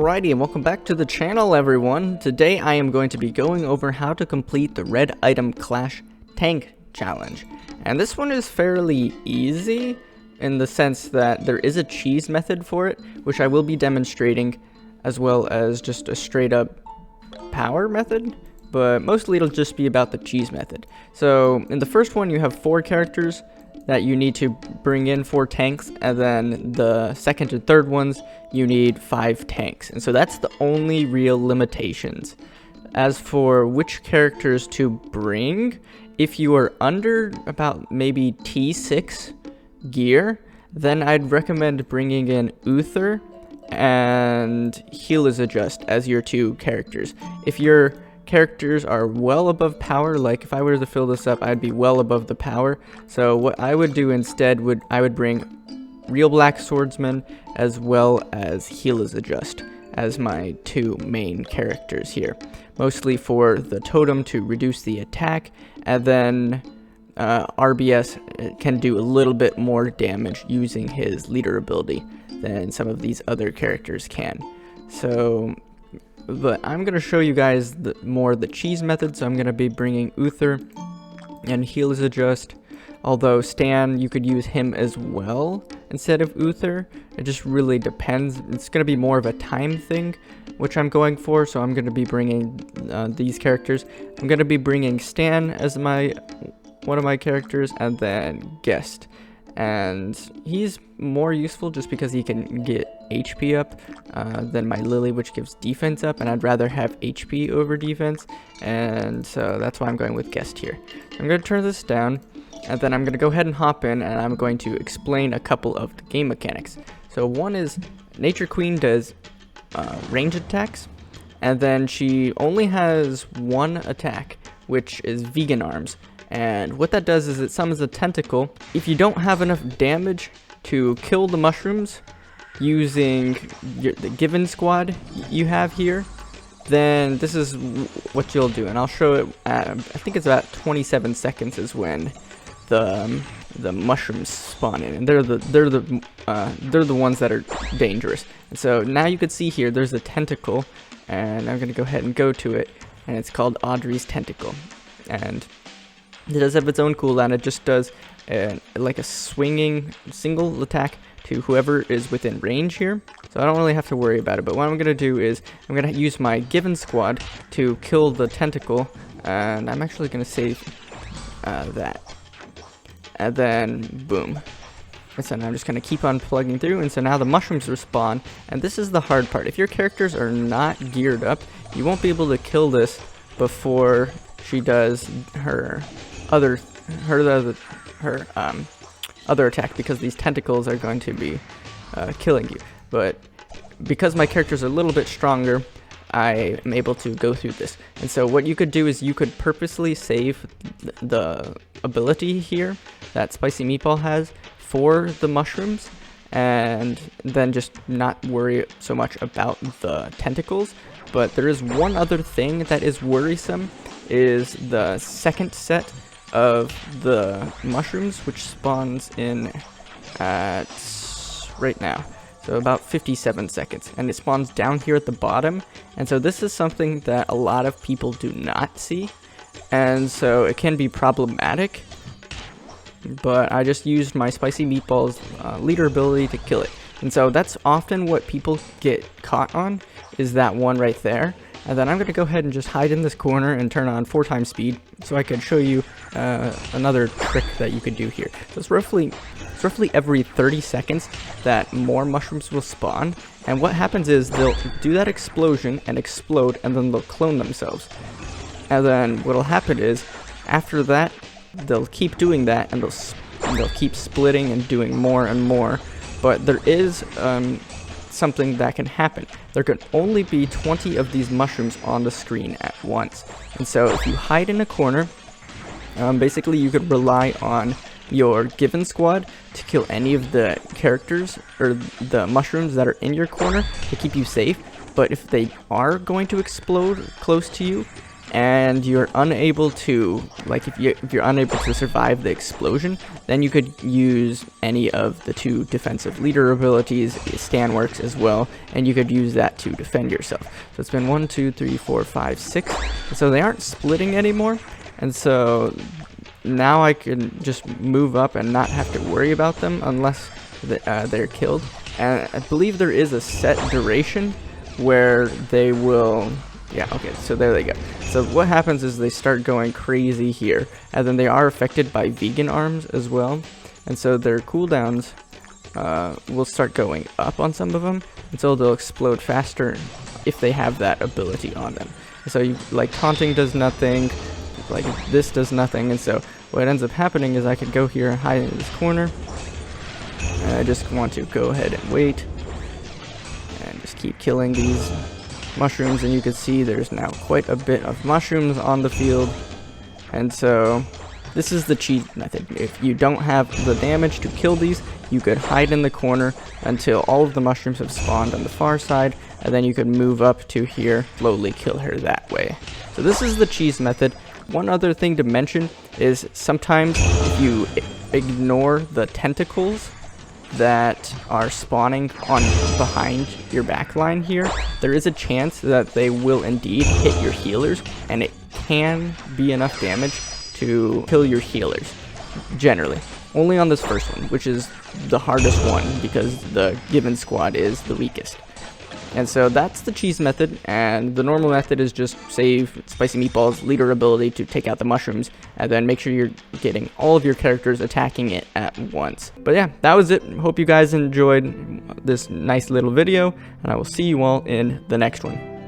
Alrighty, and welcome back to the channel, everyone. Today I am going to be going over how to complete the Red Item Clash Tank Challenge. And this one is fairly easy in the sense that there is a cheese method for it, which I will be demonstrating, as well as just a straight up power method. But mostly it'll just be about the cheese method. So in the first one you have 4 characters that you need to bring in 4 tanks, and then the second and third ones you need 5 tanks, and so that's the only real limitations. As for which characters to bring, if you are under about maybe T6 gear, then I'd recommend bringing in Uther and Heal is Adjust as your 2 characters. If your characters are well above power, like if I were to fill this up, I'd be well above the power. So what I would do instead I would bring Real Black Swordsman as well as Heal is Adjust as my 2 main characters here, mostly for the totem to reduce the attack, and then RBS can do a little bit more damage using his leader ability than some of these other characters can. But I'm going to show you guys more the cheese method, so I'm going to be bringing Uther and Heal is Adjust. Although Stan, you could use him as well instead of Uther. It just really depends. It's going to be more of a time thing, which I'm going for, so I'm going to be bringing these characters. I'm going to be bringing Stan as one of my characters, and then Guest. And he's more useful just because he can get HP up than my Lily, which gives defense up, and I'd rather have HP over defense, and so that's why I'm going with Guest here. I'm going to turn this down, and then I'm going to go ahead and hop in, and I'm going to explain a couple of the game mechanics. So one is Nature Queen does range attacks, and then she only has 1 attack, which is Vegan Arms. And what that does is it summons a tentacle. If you don't have enough damage to kill the mushrooms using the given squad you have here, then this is what you'll do. And I'll show it at, I think it's about 27 seconds is when the mushrooms spawn in, and they're the ones that are dangerous. And so now you can see here there's a tentacle, and I'm gonna go ahead and go to it, and it's called Audrey's Tentacle, and it does have its own cooldown. It just does like a swinging single attack to whoever is within range here. So I don't really have to worry about it. But what I'm going to do is I'm going to use my given squad to kill the tentacle. And I'm actually going to save that. And then boom. And so now I'm just going to keep on plugging through. And so now the mushrooms respawn. And this is the hard part. If your characters are not geared up, you won't be able to kill this before she does her other attack, because these tentacles are going to be killing you. But because my characters are a little bit stronger, I am able to go through this. And so what you could do is you could purposely save the ability here that Spicy Meatball has for the mushrooms, and then just not worry so much about the tentacles. But there is one other thing that is worrisome, is the second set of the mushrooms, which spawns in at right now, so about 57 seconds, and it spawns down here at the bottom. And so this is something that a lot of people do not see, and so it can be problematic. But I just used my Spicy Meatball's leader ability to kill it, and so that's often what people get caught on, is that one right there. And then I'm going to go ahead and just hide in this corner and turn on 4 times speed, so I can show you another trick that you could do here. So it's roughly every 30 seconds that more mushrooms will spawn, and what happens is they'll do that explosion and explode, and then they'll clone themselves. And then what'll happen is after that they'll keep doing that, and they'll keep splitting and doing more and more. But there is something that can happen. There can only be 20 of these mushrooms on the screen at once, and so if you hide in a corner, basically you could rely on your given squad to kill any of the characters or the mushrooms that are in your corner to keep you safe. But if they are going to explode close to you, and you're unable to, like, if you're unable to survive the explosion, then you could use any of the 2 defensive leader abilities. Stan works as well, and you could use that to defend yourself. So it's been 1, 2, 3, 4, 5, 6. And so they aren't splitting anymore, and so now I can just move up and not have to worry about them unless they're killed. And I believe there is a set duration where they will... Yeah, okay, so there they go. So what happens is they start going crazy here, and then they are affected by vegan arms as well, and so their cooldowns will start going up on some of them, until they'll explode faster if they have that ability on them. So you, like, taunting does nothing, like this does nothing, and so what ends up happening is I could go here and hide in this corner, and I just want to go ahead and wait, and just keep killing these mushrooms, and you can see there's now quite a bit of mushrooms on the field. And so this is the cheese method. If you don't have the damage to kill these, you could hide in the corner until all of the mushrooms have spawned on the far side, and then you could move up to here, slowly kill her that way. So this is the cheese method. One other thing to mention is sometimes if you ignore the tentacles that are spawning on behind your backline here, there is a chance that they will indeed hit your healers, and it can be enough damage to kill your healers, generally. Only on this first one, which is the hardest one because the given squad is the weakest. And so that's the cheese method, and the normal method is just save Spicy Meatball's leader ability to take out the mushrooms, and then make sure you're getting all of your characters attacking it at once. But yeah, that was it. Hope you guys enjoyed this nice little video, and I will see you all in the next one.